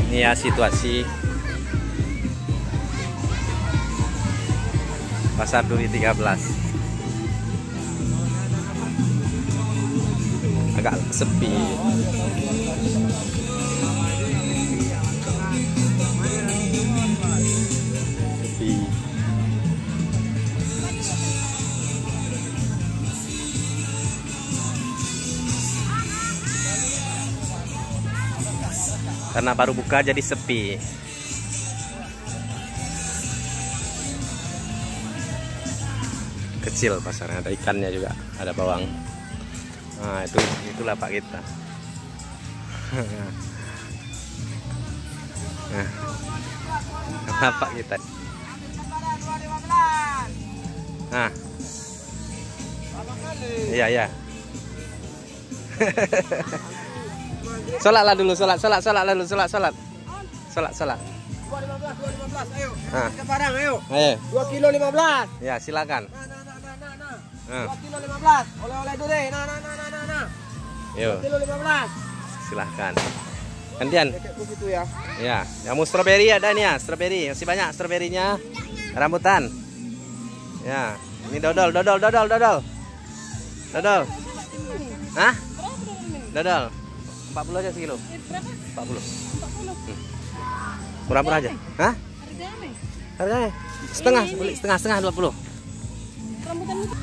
Ini ya situasi Pasar Duri 13. Agak sepi. Karena baru buka jadi sepi. Kecil pasarnya, ada ikannya juga, ada bawang. Nah, itulah Pak kita. Nah, Pak kita. Nah. Iya. Sholatlah dulu, sholat. 215, ayo. Nah. Kita barang, ayo. 2 kilo 15. Ya, silakan. 2 kilo 15. Oleh-oleh dure. Nah. Yuk. 2 kilo 15. Silahkan. Gantian. Begitu ya. Ya, kamu stroberi ada nih ya, stroberi. Masih banyak stroberinya. Rambutan. Ya, ini dodol. Hah? Dodol. 40 aja sekilo. 40. Murah-murah aja. Hah? Harganya? Setengah, beli setengah 20. Rambutan itu.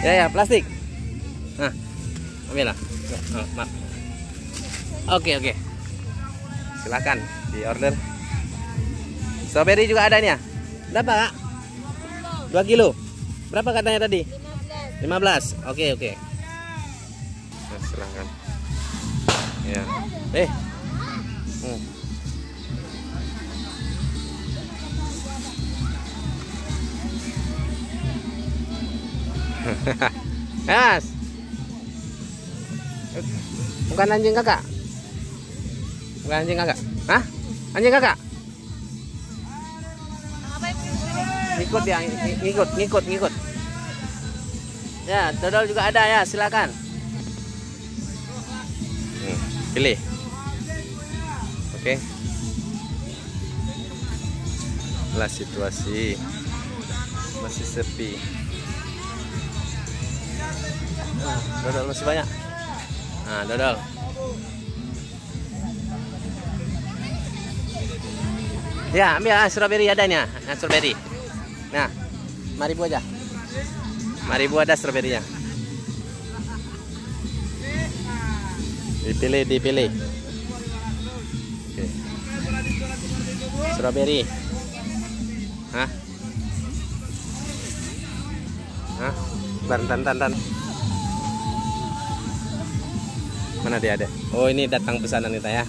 Ya, plastik. Nah, ambil lah. Maaf. Oke. Silakan di order. Strawberry juga ada nih ya. Berapa, Kak? 2 kilo. Berapa katanya tadi? 15. Oke. Nah, silakan. Ya. Mas. Bukan anjing kakak. Hah? Anjing kakak? Ngikut ya, ngikut. Ya, dodol juga ada ya, silakan. Pilih. Oke. Lah situasi masih sepi. Dodol masih banyak. Nah, dodol. Ya, ambil strawberry adanya. Nah, strawberry. Nah, 5.000 aja. 5.000 ada stroberinya. Dipilih. Oke. Strawberry. Hah? Tan. Mana dia ada? Oh, ini datang pesanan kita ya.